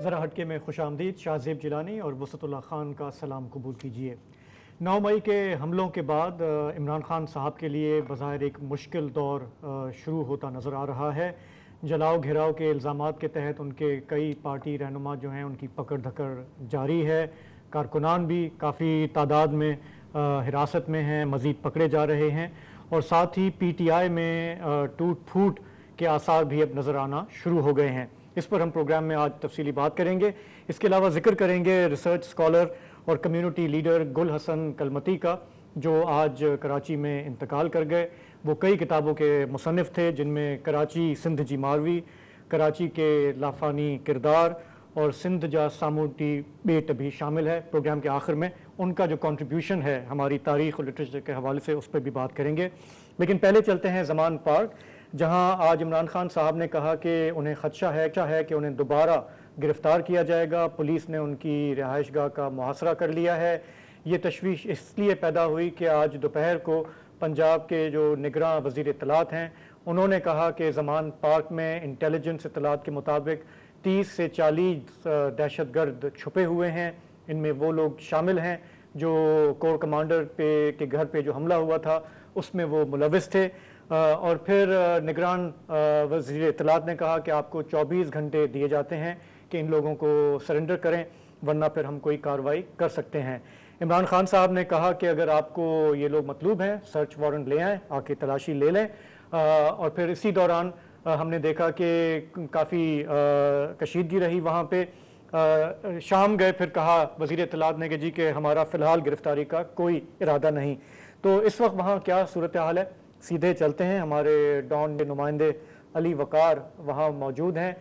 ذرا ہٹکے میں خوش آمدید شاہزیب جیلانی اور وسعت اللہ خان کا سلام قبول کیجیے۔ 9 مئی کے حملوں کے بعد عمران خان صاحب کے لیے بظاہر ایک مشکل دور شروع ہوتا نظر آ رہا ہے۔ جلاؤ گھیراؤ کے الزامات کے تحت ان کے کئی پارٹی رہنما جو ہیں ان کی پکڑ دھکڑ جاری ہے، کارکنان بھی کافی تعداد میں حراست میں ہیں، مزید پکڑے جا رہے ہیں، اور ساتھ ہی پی ٹی آئی میں ٹوٹ پھوٹ کے آثار بھی اب نظر آنا شروع ہو گئے ہیں۔ اس پر ہم پروگرام میں آج تفصیلی بات کریں گے۔ اس کے علاوہ ذکر کریں گے ریسرچ اسکالر اور کمیونٹی لیڈر گل حسن کلمتی کا، جو آج کراچی میں انتقال کر گئے۔ وہ کئی کتابوں کے مصنف تھے، جن میں کراچی سندھ جی ماروی، کراچی کے لافانی کردار اور سندھ جا ساموٹی بیٹ بھی شامل ہے۔ پروگرام کے آخر میں ان کا جو کنٹریبیوشن ہے ہماری تاریخ اور لٹریچر کے حوالے سے، اس پہ بھی بات کریں گے۔ لیکن پہلے چلتے ہیں زمان پارک، جہاں آج عمران خان صاحب نے کہا کہ انہیں خدشہ ہے کہ انہیں دوبارہ گرفتار کیا جائے گا۔ پولیس نے ان کی رہائش گاہ کا محاصرہ کر لیا ہے۔ یہ تشویش اس لیے پیدا ہوئی کہ آج دوپہر کو پنجاب کے جو نگراں وزیر اطلاعات ہیں، انہوں نے کہا کہ زمان پارک میں انٹیلیجنس اطلاعات کے مطابق 30 سے 40 دہشت گرد چھپے ہوئے ہیں۔ ان میں وہ لوگ شامل ہیں جو کور کمانڈر کے گھر پہ جو حملہ ہوا تھا اس میں وہ ملوث تھے۔ اور پھر نگران وزیر اطلاعات نے کہا کہ آپ کو 24 گھنٹے دیے جاتے ہیں کہ ان لوگوں کو سرنڈر کریں، ورنہ پھر ہم کوئی کارروائی کر سکتے ہیں۔ عمران خان صاحب نے کہا کہ اگر آپ کو یہ لوگ مطلوب ہیں، سرچ وارنٹ لے آئیں، آ کے تلاشی لے لیں۔ اور پھر اسی دوران ہم نے دیکھا کہ کافی کشیدگی رہی وہاں پہ۔ شام گئے پھر کہا وزیر اطلاعات نے کہ جی کہ ہمارا فی الحال گرفتاری کا کوئی ارادہ نہیں۔ تو اس وقت وہاں کیا صورتحال ہے؟ سیدھے چلتے ہیں، ہمارے ڈان کے نمائندے علی وقار وہاں موجود ہیں۔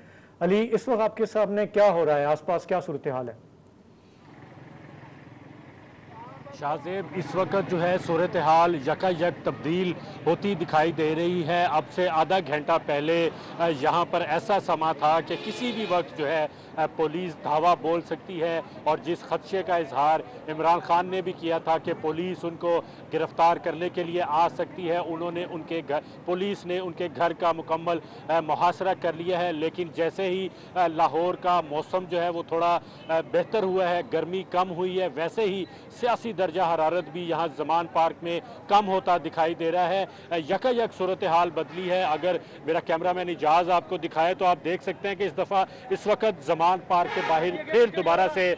علی، اس وقت آپ کے سامنے کیا ہو رہا ہے؟ آس پاس کیا صورتحال ہے؟ شاہزیب، اس وقت جو ہے صورتحال یکایک تبدیل ہوتی دکھائی دے رہی ہے۔ اب سے آدھا گھنٹہ پہلے یہاں پر ایسا سما تھا کہ کسی بھی وقت جو ہے پولیس دھاوا بول سکتی ہے، اور جس خدشے کا اظہار عمران خان نے بھی کیا تھا کہ پولیس ان کو گرفتار کرنے کے لیے آ سکتی ہے، پولیس نے ان کے گھر کا مکمل محاصرہ کر لیا ہے۔ لیکن جیسے ہی لاہور کا موسم جو ہے وہ تھوڑا بہتر ہوا ہے، گرمی کم ہوئی ہے، ویسے ہی سیاسی درجہ حرارت بھی یہاں زمان پارک میں کم ہوتا دکھائی دے رہا ہے۔ یکایک صورتحال بدلی ہے۔ اگر میرا کیمرہ مین اجاز آپ کو دکھائے تو آپ دیکھ سکتے ہیں کہ اس وقت زمان پارک کے باہر پھر دوبارہ سے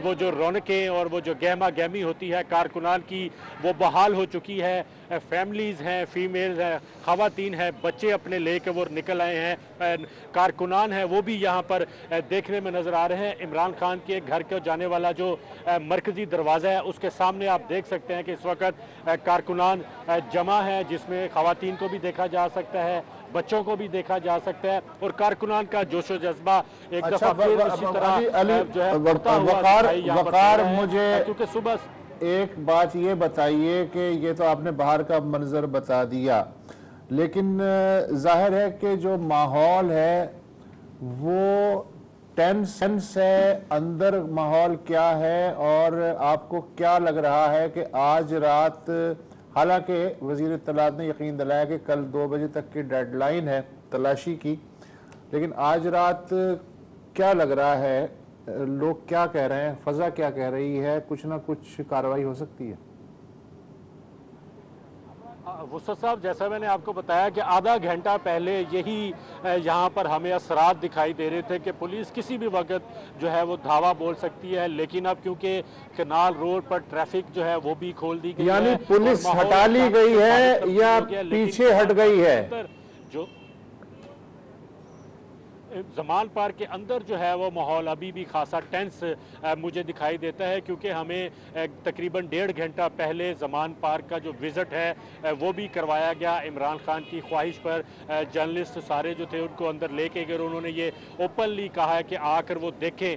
وہ جو رونقیں اور وہ جو گہما گہمی ہوتی ہے کارکنان کی، وہ بحال ہو چکی ہے۔ فیملیز ہیں، فیمیل ہیں، خواتین ہیں، بچے اپنے لے کے وہ نکل آئے ہیں، کارکنان ہیں وہ بھی یہاں پر دیکھنے میں نظر آ رہے ہیں۔ عمران خان کے گھر کو جانے والا جو مرکزی دروازہ ہے اس کے سامنے آپ دیکھ سکتے ہیں کہ اس وقت کارکنان جمع ہے، جس میں خواتین کو بھی دیکھا جا سکتا ہے، بچوں کو بھی دیکھا جا سکتا ہے، اور کارکنان کا جوش و جذبہ ایک دفعہ پھر اسی طرح جو ہے بڑھتا ہوا دکھائی یہاں پر دے رہا ہے۔ مجھے کیونکہ صبح ایک بات یہ بتائیے کہ یہ تو آپ نے باہر کا منظر بتا دیا، لیکن ظاہر ہے کہ جو ماحول ہے وہ ٹینس ہے، اندر ماحول کیا ہے، اور آپ کو کیا لگ رہا ہے کہ آج رات، حالانکہ وزیر اطلاعات نے یقین دلایا کہ کل 2 بجے تک کی ڈیڈ لائن ہے تلاشی کی، لیکن آج رات کیا لگ رہا ہے؟ لوگ کیا کہہ رہے ہیں؟ فضا کیا کہہ رہی ہے؟ کچھ نہ کچھ کارروائی ہو سکتی ہے؟ وسعت صاحب، جیسا میں نے آپ کو بتایا کہ آدھا گھنٹہ پہلے یہی یہاں پر ہمیں اثرات دکھائی دے رہے تھے کہ پولیس کسی بھی وقت جو ہے وہ دھاوا بول سکتی ہے، لیکن اب کیونکہ کنال روڈ پر ٹریفک جو ہے وہ بھی کھول دی گئی ہے، یعنی پولیس ہٹا لی گئی ہے یا پیچھے ہٹ گئی ہے؟ جو زمان پارک کے اندر جو ہے وہ ماحول ابھی بھی خاصا ٹینس مجھے دکھائی دیتا ہے، کیونکہ ہمیں تقریباً 1.5 گھنٹہ پہلے زمان پارک کا جو وزٹ ہے وہ بھی کروایا گیا عمران خان کی خواہش پر۔ جرنلسٹ سارے جو تھے ان کو اندر لے کے گئے، انہوں نے یہ اوپنلی کہا ہے کہ آ کر وہ دیکھیں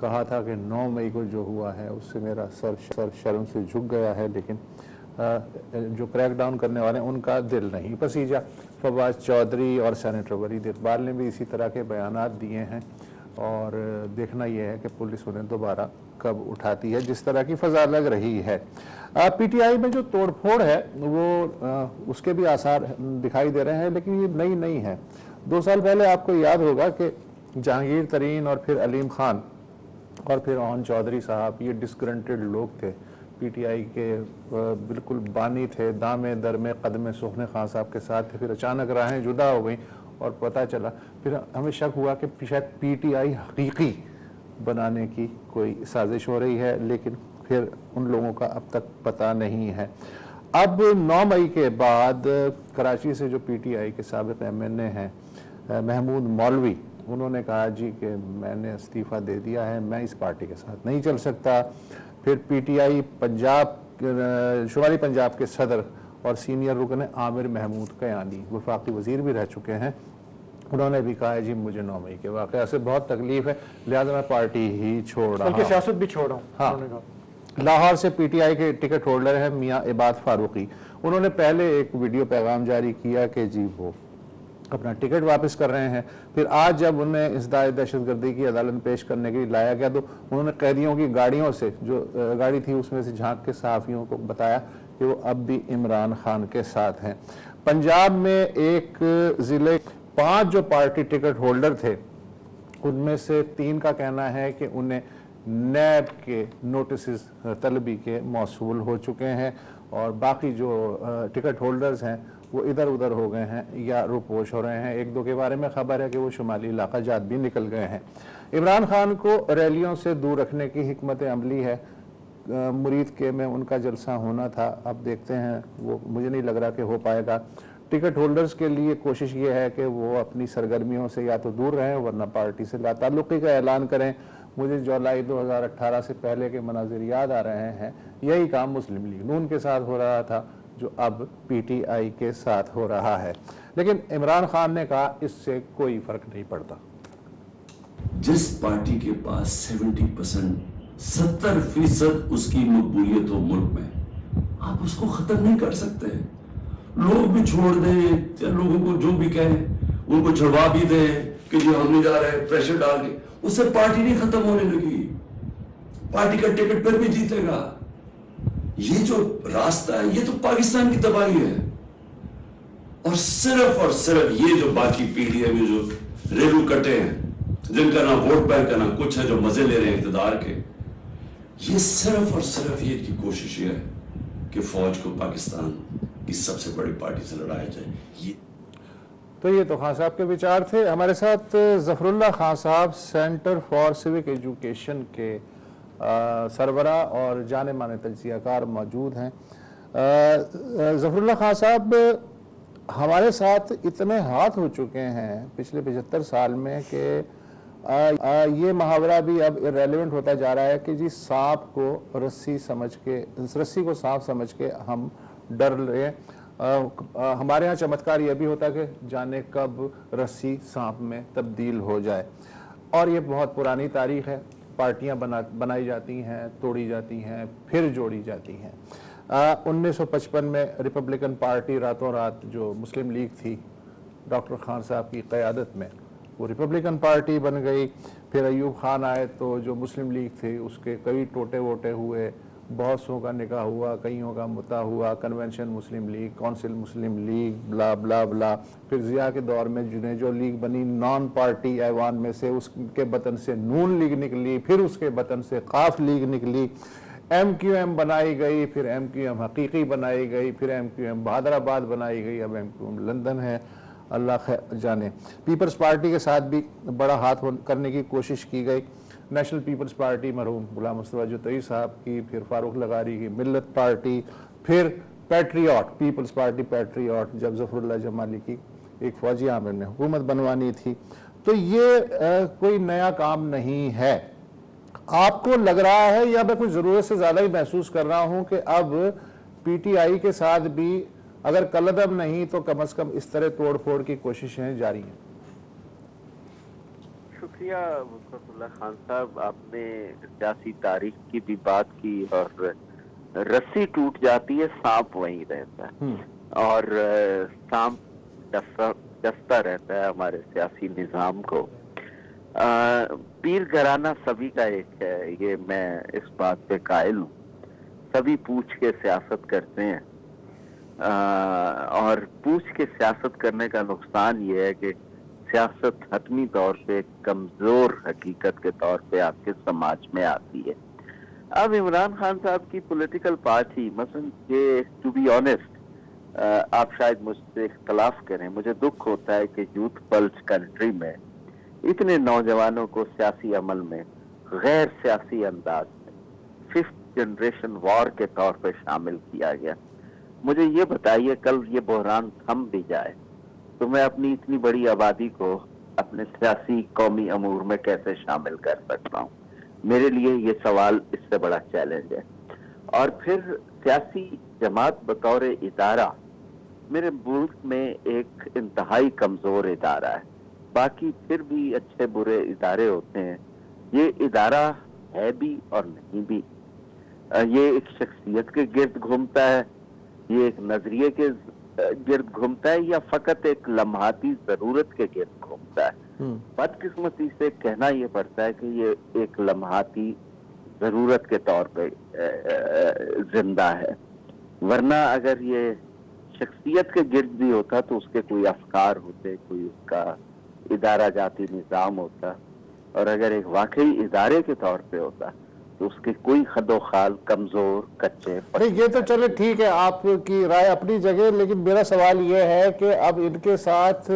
کہا تھا کہ 9 مئی کو جو ہوا ہے اس سے میرا سر شرم سے جھک گیا ہے، لیکن جو کریک ڈاؤن کرنے والے ہیں ان کا دل نہیں پسیجا۔ فواز چودھری اور سینیٹر ولید اقبال نے بھی اسی طرح کے بیانات دیے ہیں، اور دیکھنا یہ ہے کہ پولیس انہیں دوبارہ کب اٹھاتی ہے، جس طرح کی فضا لگ رہی ہے۔ پی ٹی آئی میں جو توڑ پھوڑ ہے وہ اس کے بھی آثار دکھائی دے رہے ہیں، لیکن یہ نئی نہیں ہے۔ 2 سال پہلے آپ کو یاد ہوگا کہ جہانگیر ترین اور پھر علیم خان اور پھر اوہن چودھری صاحب یہ ڈسگرنٹڈ لوگ تھے، پی ٹی آئی کے بالکل بانی تھے، دامے درمے قدمے سخن خان صاحب کے ساتھ تھے، پھر اچانک راہیں جدا ہو گئیں اور پتہ چلا، پھر ہمیں شک ہوا کہ شاید پی ٹی آئی حقیقی بنانے کی کوئی سازش ہو رہی ہے، لیکن پھر ان لوگوں کا اب تک پتہ نہیں ہے۔ اب 9 مئی کے بعد کراچی سے جو پی ٹی آئی کے سابق ایم این اے ہیں محمود مولوی، انہوں نے کہا جی کہ میں نے استعفیٰ دے دیا ہے، میں اس پارٹی کے ساتھ نہیں چل سکتا۔ پھر پی ٹی آئی پنجاب شمالی پنجاب کے صدر اور سینئر رکن عامر محمود قیانی، وفاقی وزیر بھی رہ چکے ہیں، انہوں نے بھی کہا ہے جی مجھے 9 مئی کے واقعہ سے بہت تکلیف ہے، لہذا میں پارٹی ہی چھوڑ رہا ہوں، بلکہ سیاست بھی چھوڑ رہا ہوں۔ ہاں، لاہور سے پی ٹی آئی کے ٹکٹ ہولڈر ہیں میاں عباد فاروقی، انہوں نے پہلے ایک ویڈیو پیغام جاری کیا کہ جی وہ اپنا ٹکٹ واپس کر رہے ہیں، پھر آج جب انہیں ازدائے دہشت گردی کی عدالت میں پیش کرنے کے لیے لایا گیا تو انہوں نے قیدیوں کی گاڑیوں سے جو گاڑی تھی اس میں سے جھانک کے صحافیوں کو بتایا کہ وہ اب بھی عمران خان کے ساتھ ہیں۔ پنجاب میں ایک ضلع 5 جو پارٹی ٹکٹ ہولڈر تھے ان میں سے 3 کا کہنا ہے کہ انہیں نیب کے نوٹسز طلبی کے موصول ہو چکے ہیں، اور باقی جو ٹکٹ ہولڈرز ہیں وہ ادھر ادھر ہو گئے ہیں یا روپوش ہو رہے ہیں۔ 1-2 کے بارے میں خبر ہے کہ وہ شمالی علاقہ جات بھی نکل گئے ہیں۔ عمران خان کو ریلیوں سے دور رکھنے کی حکمت عملی ہے، مرید کے میں ان کا جلسہ ہونا تھا، اب دیکھتے ہیں، وہ مجھے نہیں لگ رہا کہ ہو پائے گا۔ ٹکٹ ہولڈرز کے لیے کوشش یہ ہے کہ وہ اپنی سرگرمیوں سے یا تو دور رہیں ورنہ پارٹی سے لا تعلقی کا اعلان کریں۔ مجھے جولائی 2018 سے پہلے کے مناظر یاد آ رہے ہیں، یہی کام مسلم لیگ نون کے ساتھ ہو رہا تھا جو اب پی ٹی آئی کے ساتھ ہو رہا ہے، لیکن عمران خان نے کہا اس سے کوئی فرق نہیں پڑتا۔ جس پارٹی کے پاس 70% اس کی مقبولیت ہو ملک میں، آپ اس کو ختم نہیں کر سکتے۔ لوگ بھی چھوڑ دیں یا لوگوں کو جو بھی کہیں ان کو چھڑوا بھی دیں کہ جو ہم نہیں جا رہے پریشر ڈال کے، اس سے پارٹی نہیں ختم ہونے لگی، پارٹی کا ٹکٹ پر بھی جیتے گا۔ یہ جو راستہ ہے یہ تو پاکستان کی تباہی ہے، اور صرف یہ جو باقی پیڑھیاں میں جو ریلو کٹے ہیں جن کا نہ ووٹ بینک کا نہ کچھ ہے، جو مزے لے رہے ہیں اقتدار کے، یہ صرف یہ کی کوشش یہ ہے کہ فوج کو پاکستان کی سب سے بڑی پارٹی سے لڑایا جائے۔ تو یہ تو خان صاحب کے وچار تھے۔ ہمارے ساتھ ظفر اللہ خان صاحب سینٹر فار سیوک ایجوکیشن کے سربراہ اور جانے مانے تجزیہ کار موجود ہیں۔ ظفر اللہ خان صاحب، ہمارے ساتھ اتنے ہاتھ ہو چکے ہیں پچھلے 75 سال میں کہ یہ محاورہ بھی اب ریلیونٹ ہوتا جا رہا ہے کہ جی سانپ کو رسی کو سانپ سمجھ کے ہم ڈر لیں۔ ہمارے ہاں چمتکار یہ بھی ہوتا ہے کہ جانے کب رسی سانپ میں تبدیل ہو جائے، اور یہ بہت پرانی تاریخ ہے۔ پارٹیاں بنائی جاتی ہیں، توڑی جاتی ہیں، پھر جوڑی جاتی ہیں۔ 1955 میں ریپبلکن پارٹی راتوں رات جو مسلم لیگ تھی ڈاکٹر خان صاحب کی قیادت میں، وہ ریپبلکن پارٹی بن گئی۔ پھر ایوب خان آئے تو جو مسلم لیگ تھی اس کے کئی ٹوٹے ووٹے ہوئے، بہت سو کا نکاح ہوا، کئیوں کا متا ہوا، کنونشن مسلم لیگ، کونسل مسلم لیگ، بلا بلا بلا۔ پھر ضیاء کے دور میں جو لیگ بنی نان پارٹی ایوان میں سے، اس کے بطن سے نون لیگ نکلی، پھر اس کے بطن سے قاف لیگ نکلی، ایم کیو ایم بنائی گئی، پھر ایم کیو ایم حقیقی بنائی گئی، پھر ایم کیو ایم بہادر آباد بنائی گئی، اب ایم کیو ایم لندن ہے، اللہ خیر جانے۔ پیپلز پارٹی کے ساتھ بھی بڑا ہاتھ کرنے کی کوشش کی گئی۔ نیشنل پیپلز پارٹی مرحوم غلام مصطفیٰ جتوئی صاحب کی، پھر فاروق لغاری کی ملت پارٹی، پھر پیٹریوٹ پیپلز پارٹی پیٹریوٹ جب ظفر اللہ جمالی کی ایک فوجی عامر نے حکومت بنوانی تھی۔ تو یہ کوئی نیا کام نہیں ہے۔ آپ کو لگ رہا ہے یا میں کچھ ضرورت سے زیادہ ہی محسوس کر رہا ہوں کہ اب پی ٹی آئی کے ساتھ بھی اگر کلعدم نہیں تو کم از کم اس طرح توڑ پھوڑ کی کوششیں جاری ہیں؟ شکریہ وقت اللہ خان صاحب، آپ نے سیاسی تاریخ کی بھی بات کی، اور رسی ٹوٹ جاتی ہے سانپ وہیں رہتا ہے، اور سانپ ڈستا رہتا ہے ہمارے سیاسی نظام کو۔ پیر گھرانہ سبھی کا ایک ہے، یہ میں اس بات پہ قائل ہوں، سبھی پوچھ کے سیاست کرتے ہیں، اور پوچھ کے سیاست کرنے کا نقصان یہ ہے کہ سیاست حتمی طور پہ کمزور حقیقت کے طور پہ آپ کے سماج میں آتی ہے۔ اب عمران خان صاحب کی پولیٹیکل پارٹی مثلا یہ ٹو بی آنیسٹ، آپ شاید مجھ سے اختلاف کریں، مجھے دکھ ہوتا ہے کہ یوتھ پلس کنٹری میں اتنے نوجوانوں کو سیاسی عمل میں غیر سیاسی انداز میں 5th جنریشن وار کے طور پہ شامل کیا گیا۔ مجھے یہ بتائیے کل یہ بحران تھم بھی جائے تو میں اپنی اتنی بڑی آبادی کو اپنے سیاسی قومی امور میں کیسے شامل کر سکتا ہوں؟ میرے لیے یہ سوال اس سے بڑا چیلنج ہے۔ اور پھر سیاسی جماعت بطور ادارہ میرے ملک میں ایک انتہائی کمزور ادارہ ہے، باقی پھر بھی اچھے برے ادارے ہوتے ہیں، یہ ادارہ ہے بھی اور نہیں بھی۔ یہ ایک شخصیت کے گرد گھومتا ہے، یہ ایک نظریے کے گرد گھومتا ہے، یا فقط ایک لمحاتی ضرورت کے گرد گھومتا ہے؟ بدقسمتی سے کہنا یہ پڑتا ہے کہ یہ ایک لمحاتی ضرورت کے طور پہ زندہ ہے، ورنہ اگر یہ شخصیت کے گرد بھی ہوتا تو اس کے کوئی افکار ہوتے، کوئی اس کا ادارہ جاتی نظام ہوتا، اور اگر ایک واقعی ادارے کے طور پہ ہوتا تو اس کے کوئی خد و خال کمزور کچے۔ نہیں یہ تو چلے ٹھیک ہے، آپ کی رائے اپنی جگہ، لیکن میرا سوال یہ ہے کہ اب ان کے ساتھ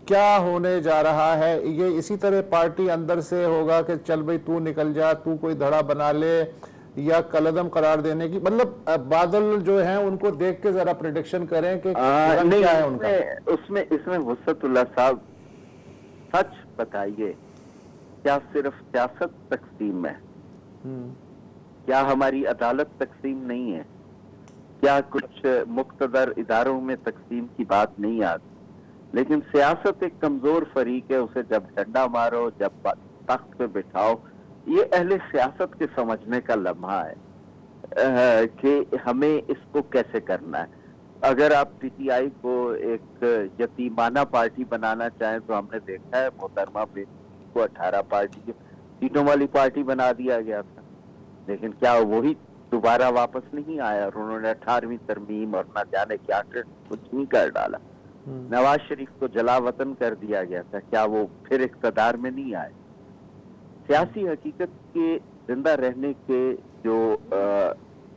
کیا ہونے جا رہا ہے؟ یہ اسی طرح پارٹی اندر سے ہوگا کہ چل بھئی تو نکل جا، تو کوئی دھڑا بنا لے، یا کلعدم قرار دینے کی، مطلب بادل جو ہیں ان کو دیکھ کے ذرا پریڈکشن کریں کہ رنگ کیا ہے ان کا؟ اس میں وسعت اللہ صاحب سچ بتائیے، کیا صرف سیاست تقسیم ہے؟ کیا ہماری عدالت تقسیم نہیں ہے؟ کیا کچھ مقتدر اداروں میں تقسیم کی بات نہیں آتی؟ لیکن سیاست ایک کمزور فریق ہے، اسے جب ڈنڈا مارو، جب تخت پہ بٹھاؤ، یہ اہل سیاست کے سمجھنے کا لمحہ ہے کہ ہمیں اس کو کیسے کرنا ہے۔ اگر آپ پی ٹی آئی کو ایک یتیمانہ پارٹی بنانا چاہیں تو ہم نے دیکھا ہے محترمہ پہ کو 18 پارٹی سیٹوں والی پارٹی بنا دیا گیا تھا، لیکن کیا وہی دوبارہ واپس نہیں آیا، اور انہوں نے 18ویں ترمیم اور نہ جانے کیا کچھ نہیں کر ڈالا۔ نواز شریف کو جلا وطن کر دیا گیا تھا، کیا وہ پھر اقتدار میں نہیں آئے؟ سیاسی حقیقت کے زندہ رہنے کے جو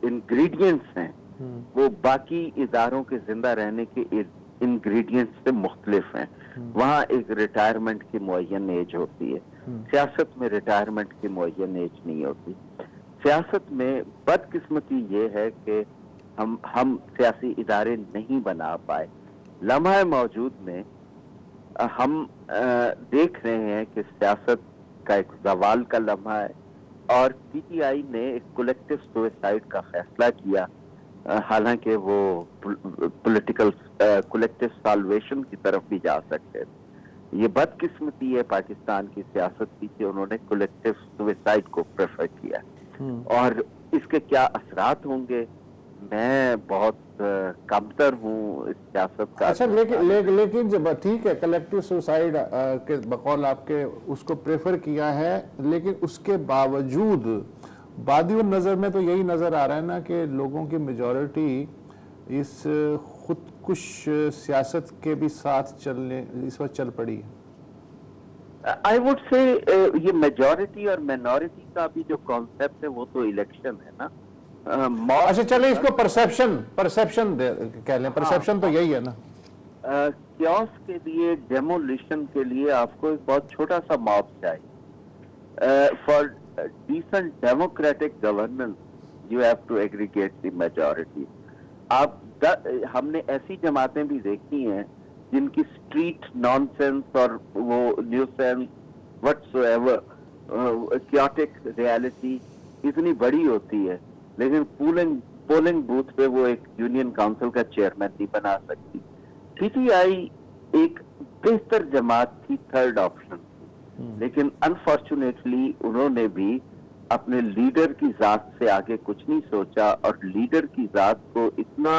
انگریڈینٹس ہیں وہ باقی اداروں کے زندہ رہنے کے انگریڈینٹس سے مختلف ہیں۔ وہاں ایک ریٹائرمنٹ کی معین ایج ہوتی ہے، سیاست میں ریٹائرمنٹ کی معین ایج نہیں ہوتی۔ سیاست میں بدقسمتی یہ ہے کہ ہم سیاسی ادارے نہیں بنا پائے۔ لمحہ موجود میں ہم دیکھ رہے ہیں کہ سیاست کا ایک زوال کا لمحہ ہے، اور پی ٹی آئی نے ایک کولیکٹیو سوئسائڈ کا فیصلہ کیا، حالانکہ وہ پولیٹیکل کولیکٹیو سالویشن کی طرف بھی جا سکتے تھے۔ یہ بدقسمتی ہے پاکستان کی سیاست کی کہ انہوں نے کولیکٹیو سوئسائڈ کو پریفر کیا، اور اس کے کیا اثرات ہوں گے میں بہت کمتر ہوں اس سیاست کا۔ اچھا لیکن جب ٹھیک ہے کلیکٹیو سوسائڈ کے بقول آپ کے اس کو پریفر کیا ہے، لیکن اس کے باوجود بادی النظر میں تو یہی نظر آ رہا ہے نا کہ لوگوں کی میجورٹی اس خودکش سیاست کے بھی ساتھ چلنے اس وقت چل پڑی ہے۔ I would say یہ میجورٹی اور مینورٹی کا بھی جو کانسیپٹ ہے وہ تو الیکشن ہے نا۔ اچھا چلیں اس کو پرسیپشن کہہ لیں، پرسیپشن تو یہی ہے نا۔ کیوس کے لیے، ڈیمولیشن کے لیے آپ کو ایک بہت چھوٹا سا موب چاہیے۔ For decent democratic governance you have to aggregate the majority. ہم نے ایسی جماعتیں بھی دیکھی ہیں جن کی اسٹریٹ نان سینس اور وہ new sense what so ever chaotic reality اتنی بڑی ہوتی ہے، لیکن پولنگ بوتھ پہ وہ ایک یونین کاؤنسل کا چیئرمین نہیں بنا سکتی۔ پی ٹی آئی ایک بہتر جماعت تھی، تھرڈ آپشن، لیکن انفارچونیٹلی انہوں نے بھی اپنے لیڈر کی ذات سے آگے کچھ نہیں سوچا اور لیڈر کی ذات کو اتنا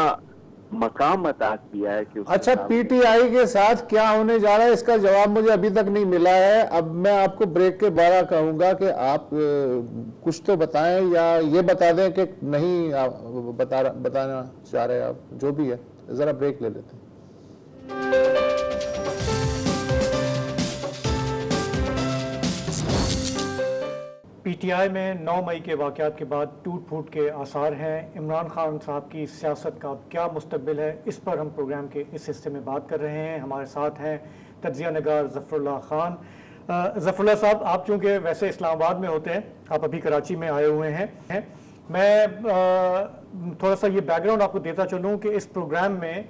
مقام عطا کیا ہے کہ اچھا پی ٹی آئی کے ساتھ کیا ہونے جا رہا ہے اس کا جواب مجھے ابھی تک نہیں ملا ہے. اب میں آپ کو بریک کے بعد کہوں گا کہ آپ کچھ تو بتائیں یا یہ بتا دیں کہ نہیں بتانا چاہ رہے ہیں آپ, جو بھی ہے. ذرا بریک لے لیتے ہیں. پی ٹی آئی میں 9 مئی کے واقعات کے بعد ٹوٹ پھوٹ کے آثار ہیں. عمران خان صاحب کی سیاست کا کیا مستقبل ہے, اس پر ہم پروگرام کے اس حصے میں بات کر رہے ہیں. ہمارے ساتھ ہیں تجزیہ نگار ظفر اللہ خان. ظفر اللہ صاحب, آپ چونکہ ویسے اسلام آباد میں ہوتے ہیں, آپ ابھی کراچی میں آئے ہوئے ہیں. میں تھوڑا سا یہ بیک گراؤنڈ آپ کو دیتا چلوں کہ اس پروگرام میں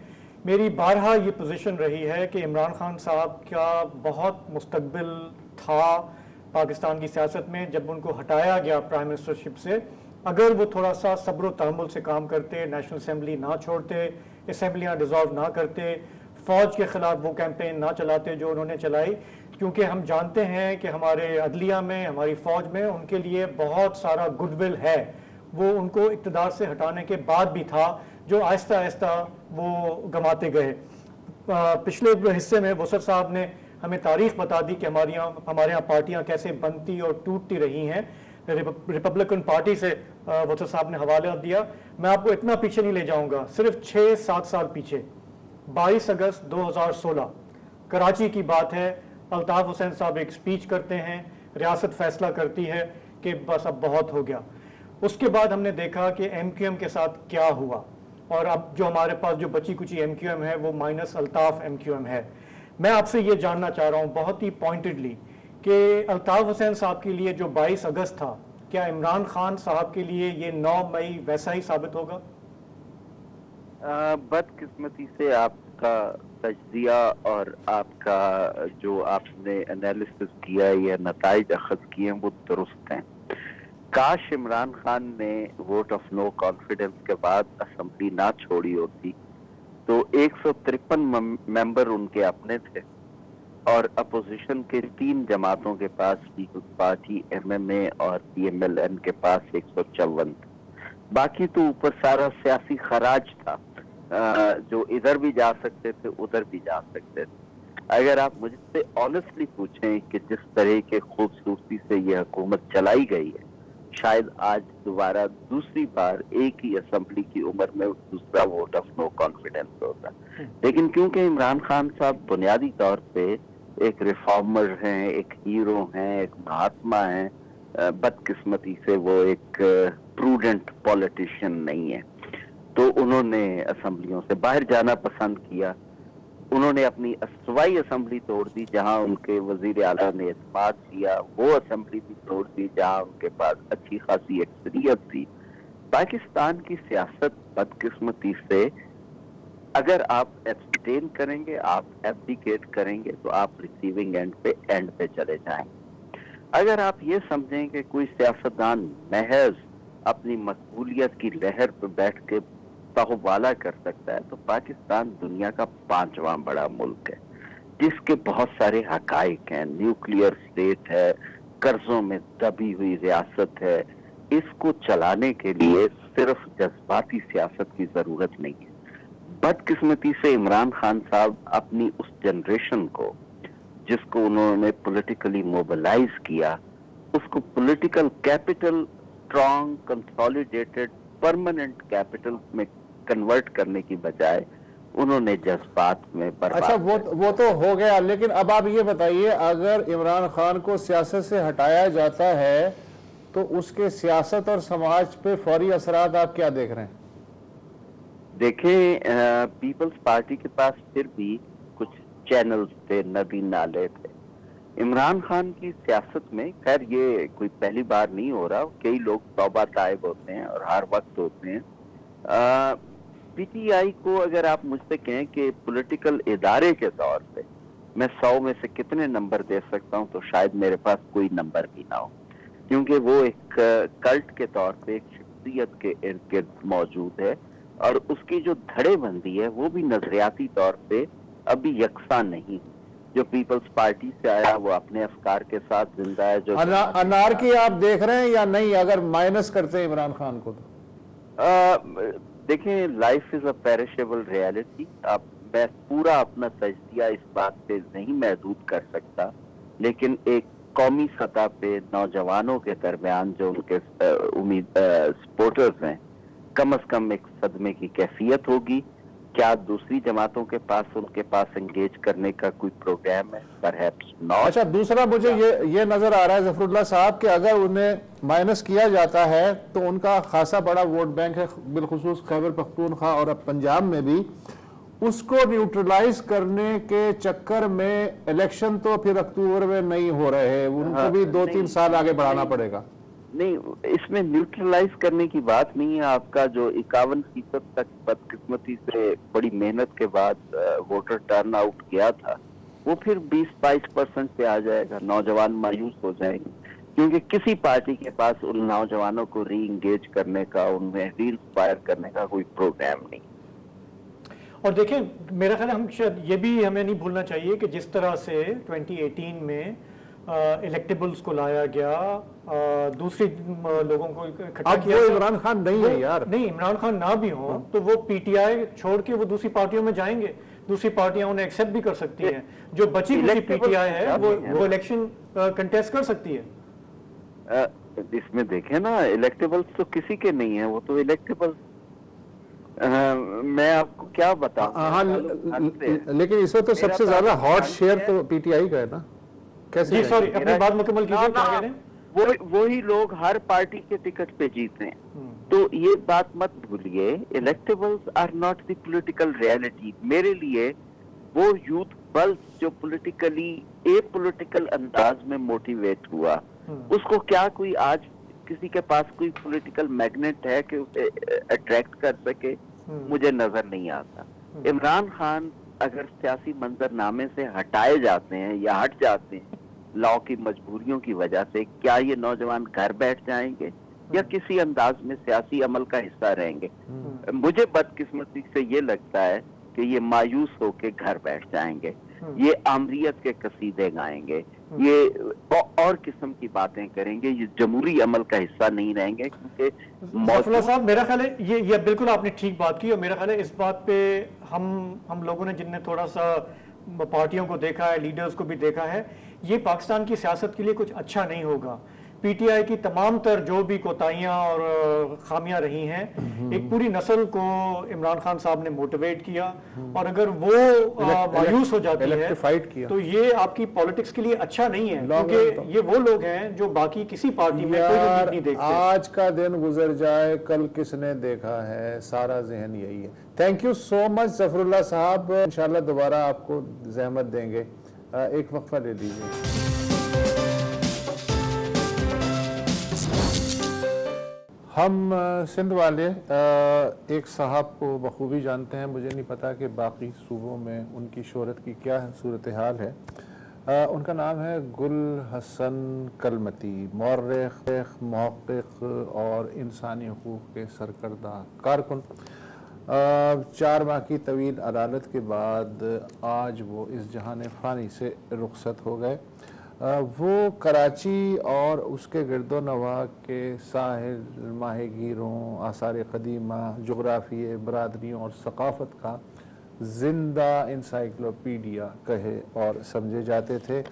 میری بارہا یہ پوزیشن رہی ہے کہ عمران خان صاحب کا بہت مستقبل تھا پاکستان کی سیاست میں. جب ان کو ہٹایا گیا پرائم منسٹرشپ سے, اگر وہ تھوڑا سا صبر و تحمل سے کام کرتے, نیشنل اسمبلی نہ چھوڑتے, اسمبلیاں ڈیزالو نہ کرتے, فوج کے خلاف وہ کیمپین نہ چلاتے جو انہوں نے چلائی, کیونکہ ہم جانتے ہیں کہ ہمارے عدلیہ میں, ہماری فوج میں ان کے لیے بہت سارا گڈ ول ہے. وہ ان کو اقتدار سے ہٹانے کے بعد بھی تھا, جو آہستہ آہستہ وہ گنواتے گئے. پچھلے حصے میں وسر صاحب نے ہمیں تاریخ بتا دی کہ ہمارے یہاں پارٹیاں کیسے بنتی اور ٹوٹتی رہی ہیں. ریپبلکن پارٹی سے وسر صاحب نے حوالہ دیا. میں آپ کو اتنا پیچھے نہیں لے جاؤں گا, صرف 6-7 سال پیچھے. 22 اگست 2016 کراچی کی بات ہے. الطاف حسین صاحب ایک سپیچ کرتے ہیں, ریاست فیصلہ کرتی ہے کہ بس اب بہت ہو گیا. اس کے بعد ہم نے دیکھا کہ ایم کیو ایم کے ساتھ کیا ہوا, اور اب جو ہمارے پاس جو بچی کچی ایم کیو ایم ہے وہ minus Altaf M Q M ہے. میں آپ سے یہ جاننا چاہ رہا ہوں بہت ہی پوائنٹڈلی کہ الطاف حسین صاحب کے لیے جو 22 اگست تھا, کیا عمران خان صاحب کے لیے یہ 9 مئی ویسا ہی ثابت ہوگا؟ بدقسمتی سے آپ کا تجزیہ اور آپ کا جو آپ نے انالیسس کیا یا نتائج اخذ کیے ہیں وہ درست ہیں. کاش عمران خان نے ووٹ آف نو کانفیڈنس کے بعد اسمبلی نہ چھوڑی ہوتی تو 153 ممبر ان کے اپنے تھے, اور اپوزیشن کے 3 جماعتوں کے پاس, پیپلز پارٹی, ایم ایم اے اور پی ایم ایل این کے پاس 154 تھے. باقی تو اوپر سارا سیاسی خراج تھا, جو ادھر بھی جا سکتے تھے ادھر بھی جا سکتے تھے. اگر آپ مجھ سے آنیسٹلی پوچھیں کہ جس طرح کے خوبصورتی سے یہ حکومت چلائی گئی ہے, شاید آج دوبارہ دوسری بار ایک ہی اسمبلی کی عمر میں دوسرا ووٹ آف نو کانفیڈنس ہوتا. لیکن کیونکہ عمران خان صاحب بنیادی طور پہ ایک ریفارمر ہیں, ایک ہیرو ہیں, ایک مہاتما ہیں, بدقسمتی سے وہ ایک پروڈنٹ پولیٹیشین نہیں ہے, تو انہوں نے اسمبلیوں سے باہر جانا پسند کیا. انہوں نے اپنی صوبائی اسمبلی توڑ دی جہاں ان کے وزیر اعلیٰ نے اعتماد کیا, وہ اسمبلی بھی توڑ دی جہاں ان کے پاس اچھی خاصی اکثریت تھی. پاکستان کی سیاست بدقسمتی سے اگر آپ ایبسٹین کریں گے, آپ ایبڈیکیٹ کریں گے تو آپ ریسیونگ اینڈ پہ چلے جائیں. اگر آپ یہ سمجھیں کہ کوئی سیاستدان محض اپنی مقبولیت کی لہر پہ بیٹھ کے بالا کر سکتا ہے, تو پاکستان دنیا کا 5واں بڑا ملک ہے جس کے بہت سارے حقائق ہیں. نیوکلیئر اسٹیٹ ہے, قرضوں میں دبی ہوئی ریاست ہے. اس کو چلانے کے لیے صرف جذباتی سیاست کی ضرورت نہیں ہے. بدقسمتی سے عمران خان صاحب اپنی اس جنریشن کو جس کو انہوں نے پولیٹیکلی موبلائز کیا, اس کو political capital, strong consolidated permanent capital میں کنورٹ کرنے کی بجائے انہوں نے جذبات میں برباد. اچھا وہ تو ہو گیا, لیکن اب آپ یہ بتائیے اگر عمران خان کو سیاست سے ہٹایا جاتا ہے تو اس کے سیاست اور سماج پہ فوری اثرات آپ کیا دیکھ رہے ہیں؟ دیکھیں, پیپلز پارٹی کے پاس پھر بھی کچھ چینلز تھے, ندی نالے تھے. عمران خان کی سیاست میں, خیر یہ کوئی پہلی بار نہیں ہو رہا, کئی لوگ توبہ طائب ہوتے ہیں اور ہر وقت ہوتے ہیں. پی ٹی آئی کو اگر آپ مجھ سے کہیں کہ پولیٹیکل ادارے کے طور پہ میں 100 میں سے کتنے نمبر دے سکتا ہوں, تو شاید میرے پاس کوئی نمبر بھی نہ ہو, کیونکہ وہ ایک کلٹ کے طور پہ ایک شخصیت کے ارد گرد موجود ہے, اور اس کی جو دھڑے بندی ہے وہ بھی نظریاتی طور پہ ابھی یکساں نہیں. جو پیپلز پارٹی سے آیا وہ اپنے افکار کے ساتھ زندہ ہے. جو انار کی آپ دیکھ رہے ہیں یا نہیں, اگر مائنس کرتے ہیں عمران خان کو تو؟ دیکھیں, life is a perishable reality. میں پورا اپنا تجزیہ اس بات پہ نہیں محدود کر سکتا, لیکن ایک قومی سطح پہ نوجوانوں کے درمیان جو ان کے سپورٹرز ہیں, کم از کم ایک صدمے کی کیفیت ہوگی. کیا دوسری جماعتوں کے پاس ان کے پاس انگیج کرنے کا کوئی پروگرام ہے؟ Perhaps not. اچھا, دوسرا مجھے یہ نظر آ رہا ہے ظفر اللہ صاحب کہ اگر انہیں مائنس کیا جاتا ہے تو ان کا خاصا بڑا ووٹ بینک ہے, بالخصوص خیبر پختونخوا اور اب پنجاب میں بھی, اس کو نیوٹرلائز کرنے کے چکر میں الیکشن تو پھر اکتوبر میں نہیں ہو رہے, ان کو بھی 2-3 سال آگے بڑھانا پڑے گا. نہیں, اس میں نیوٹرلائز کرنے کی بات نہیں ہے. آپ کا جو 51% تک بدقسمتی سے بڑی محنت کے بعد ووٹر ٹرن آؤٹ کیا تھا, وہ پھر 20-22% پہ آ جائے گا. نوجوان مایوس ہو جائیں گے کیونکہ کسی پارٹی کے پاس ان نوجوانوں کو ری انگیج کرنے کا, ان میں ری انسپائر کرنے کا کوئی پروگرام نہیں. اور دیکھیں, میرا خیال ہے ہم شاید یہ بھی ہمیں نہیں بھولنا چاہیے کہ جس طرح سے 2018 میں الیکٹیبلز کو لایا گیا, دوسری لوگوں کو اکٹھا کیا. اب وہ عمران خان نہیں ہے یار. نہیں, عمران خان نہ بھی ہوں تو وہ پی ٹی آئی چھوڑ کے وہ دوسری پارٹیوں میں جائیں گے, دوسری پارٹیاں انہیں ایکسیپٹ بھی کر سکتی ہیں. جو بچی کسی پی ٹی آئی ہے وہ الیکشن کنٹیسٹ کر سکتی ہے. اس میں دیکھیں نا, الیکٹیبلز تو کسی کے نہیں ہیں, وہ تو الیکٹیبلز میں آپ کو کیا بتاؤں. لیکن اس وقت تو سب سے زیادہ ہاٹ شیئر تو پی ٹی آئی کا ہے نا. جی سوری, اپنی بات مکمل کیجئے. کیا کہہ رہے ہیں؟ وہی لوگ ہر پارٹی کے ٹکٹ پہ جیتے ہیں, تو یہ بات مت بھولیے. Electables are not the political reality. میرے لیے وہ یوتھ پلس جو پولیٹیکلی اے پولیٹیکل انداز میں موٹیویٹ ہوا, اس کو کیا کوئی آج کسی کے پاس کوئی پولیٹیکل میگنیٹ ہے کہ اسے اٹریکٹ کر سکے؟ مجھے نظر نہیں آتا. عمران خان اگر سیاسی منظر نامے سے ہٹائے جاتے ہیں یا ہٹ جاتے ہیں لا کی مجبوریوں کی وجہ سے, کیا یہ نوجوان گھر بیٹھ جائیں گے یا کسی انداز میں سیاسی عمل کا حصہ رہیں گے؟ مجھے بدقسمتی سے یہ لگتا ہے کہ یہ مایوس ہو کے گھر بیٹھ جائیں گے, یہ آمریت کے قصیدے گائیں گے, یہ اور قسم کی باتیں کریں گے, یہ جمہوری عمل کا حصہ نہیں رہیں گے. کیونکہ صاحب, میرا خیال ہے یہ بالکل آپ نے ٹھیک بات کی, اور میرا خیال ہے اس بات پہ ہم لوگوں نے جن نے تھوڑا سا پارٹیوں کو دیکھا ہے, لیڈرز کو بھی دیکھا ہے, یہ پاکستان کی سیاست کے لیے کچھ اچھا نہیں ہوگا. پی ٹی آئی کی تمام تر جو بھی کوتاہیاں اور خامیاں رہی ہیں, ایک پوری نسل کو عمران خان صاحب نے موٹیویٹ کیا, اور اگر وہ مایوس ہو جاتی ہے تو یہ آپ کی پالیٹکس کے لیے اچھا نہیں ہے, کیونکہ یہ وہ لوگ ہیں جو باقی کسی پارٹی میں کوئی امید نہیں دیکھتے. آج کا دن گزر جائے کل کس نے دیکھا ہے, سارا ذہن یہی ہے. تھینک یو سو مچ ظفر اللہ صاحب, انشاءاللہ دوبارہ آپ کو زحمت دیں گے. ایک وقفہ لے لیجیے. ہم سندھ والے ایک صاحب کو بخوبی جانتے ہیں, مجھے نہیں پتا کہ باقی صوبوں میں ان کی شہرت کی کیا صورتحال ہے. ان کا نام ہے گل حسن کلمتی, مورخ, محقق اور انسانی حقوق کے سرکردہ کارکن. 4 ماہ کی طویل عدالت کے بعد آج وہ اس جہان فانی سے رخصت ہو گئے. وہ کراچی اور اس کے گرد و نواح کے ساحل, ماہی گیروں, آثار قدیمہ, جغرافیے, برادریوں اور ثقافت کا زندہ انسائیکلوپیڈیا کہے اور سمجھے جاتے تھے.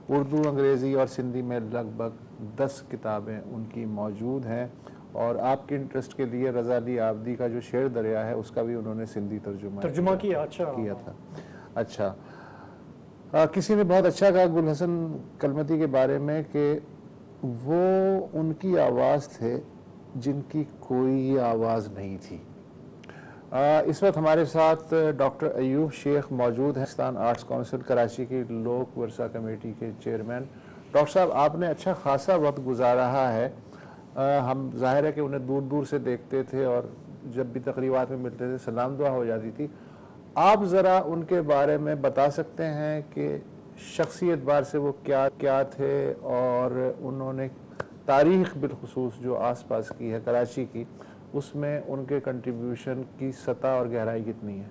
اردو, انگریزی اور سندھی میں لگ بھگ 10 کتابیں ان کی موجود ہیں, اور آپ کے انٹرسٹ کے لیے رضا علی عابدی کا جو شعر دریا ہے اس کا بھی انہوں نے سندھی ترجمہ کیا تھا. اچھا, کسی نے بہت اچھا کہا گل حسن کلمتی کے بارے میں کہ وہ ان کی آواز تھے جن کی کوئی آواز نہیں تھی. اس وقت ہمارے ساتھ ڈاکٹر ایوب شیخ موجود ہیں, پاکستان آرٹس کونسل کراچی کی لوک ورثہ کمیٹی کے چیئرمین. ڈاکٹر صاحب, آپ نے اچھا خاصا وقت گزارا ہے. ہم ظاہر ہے کہ انہیں دور دور سے دیکھتے تھے اور جب بھی تقریبات میں ملتے تھے سلام دعا ہو جاتی تھی. آپ ذرا ان کے بارے میں بتا سکتے ہیں کہ شخصی اعتبار سے وہ کیا تھے, اور انہوں نے تاریخ بالخصوص جو آس پاس کی ہے کراچی کی, اس میں ان کے کنٹریبیوشن کی سطح اور گہرائی کتنی ہے؟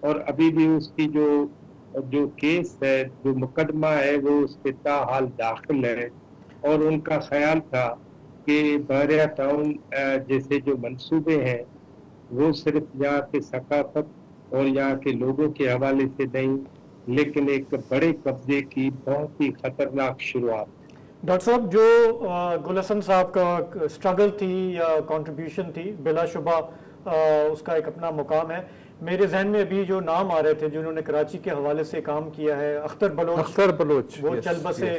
اور ابھی بھی اس کی جو کیس ہے، جو مقدمہ ہے، وہ اس پہ تاحال داخل ہے، اور ان کا خیال تھا کہ بحریہ ٹاؤن جیسے جو منصوبے ہیں وہ صرف یہاں کے ثقافت اور یہاں کے لوگوں کے حوالے سے نہیں، لیکن ایک بڑے قبضے کی بہت ہی خطرناک شروعات. ڈاکٹر صاحب، جو گل حسن صاحب کا اسٹرگل تھی یا کنٹریبیوشن تھی، بلا شبہ اس کا ایک اپنا مقام ہے. میرے ذہن میں ابھی جو نام آ رہے تھے جنہوں نے کراچی کے حوالے سے کام کیا ہے، اختر بلوچ وہ چل بسے،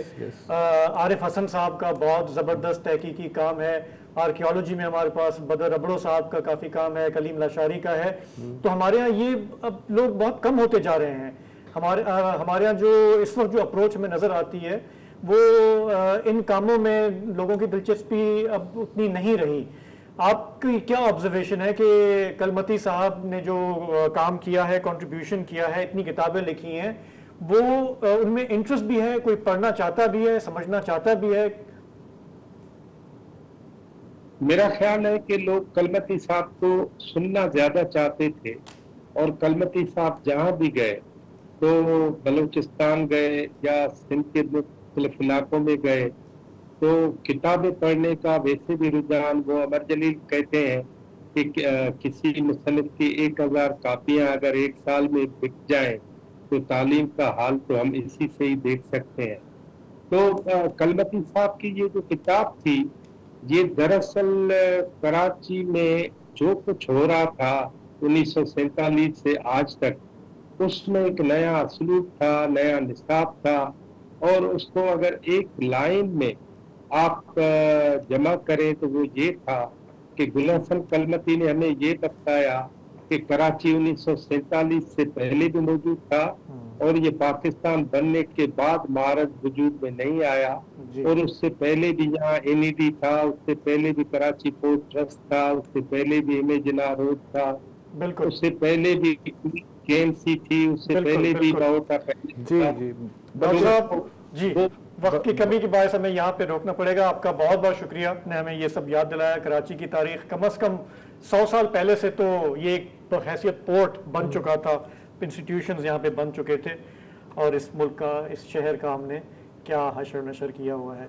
عارف حسن صاحب کا بہت زبردست تحقیقی کام ہے، آرکیالوجی میں ہمارے پاس بدر ابڑو صاحب کا کافی کام ہے، کلیم لاشاری کا ہے. تو ہمارے ہاں یہ اب لوگ بہت کم ہوتے جا رہے ہیں. ہمارے ہاں جو اس وقت جو اپروچ میں نظر آتی ہے وہ ان کاموں میں لوگوں کی دلچسپی اب اتنی نہیں رہی. آپ کی کیا آبزرویشن ہے کہ کلمتی صاحب نے جو کام کیا ہے، کنٹریبیوشن کیا ہے، اتنی کتابیں لکھی ہیں، وہ ان میں انٹرسٹ بھی ہے، کوئی پڑھنا چاہتا بھی ہے، سمجھنا چاہتا بھی ہے؟ میرا خیال ہے کہ لوگ کلمتی صاحب کو سننا زیادہ چاہتے تھے، اور کلمتی صاحب جہاں بھی گئے، تو بلوچستان گئے یا سندھ کے مختلف علاقوں میں گئے، تو کتابیں پڑھنے کا ویسے بھی رجحان، وہ عمر جلیل کہتے ہیں کہ کسی مصنف کی 1000 کاپیاں اگر ایک سال میں بک جائیں تو تعلیم کا حال تو ہم اسی سے ہی دیکھ سکتے ہیں. تو کلمتی صاحب کی یہ جو کتاب تھی، یہ دراصل کراچی میں جو کچھ ہو رہا تھا 1947 سے آج تک، اس میں ایک نیا اسلوب تھا، نیا نصاب تھا، اور اس کو اگر ایک لائن میں آپ جمع کریں تو وہ یہ تھا کہ گل حسن کلمتی نے ہمیں یہ بتایا کہ کراچی 1947 سے پہلے بھی موجود تھا، اور یہ پاکستان بننے کے بعد مہارت وجود میں نہیں آیا. اور اس سے پہلے بھی یہاں NED تھا، اس سے پہلے بھی کراچی پورٹ ٹرسٹ تھا، اس سے پہلے بھی امیجنا روڈ تھا، اس سے پہلے بھی KMC تھی، اس سے پہلے بھی لاہور کا. ڈاکٹر صاحب جی، وقت کی کمی کی باعث ہمیں یہاں پہ روکنا پڑے گا. آپ کا بہت بہت شکریہ، آپ نے ہمیں یہ سب یاد دلایا. کراچی کی تاریخ کم از کم 100 سال پہلے سے تو یہ ایک بحیثیت پورٹ بن چکا تھا، انسٹیٹیوشنز یہاں پہ بن چکے تھے، اور اس ملک کا، اس شہر کا ہم نے کیا حشر نشر کیا ہوا ہے.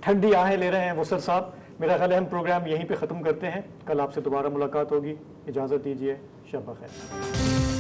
ٹھنڈی آہیں لے رہے ہیں وسر صاحب. میرا خیال ہے ہم پروگرام یہیں پہ ختم کرتے ہیں. کل آپ سے دوبارہ ملاقات ہوگی. اجازت دیجیے. شب بخیر.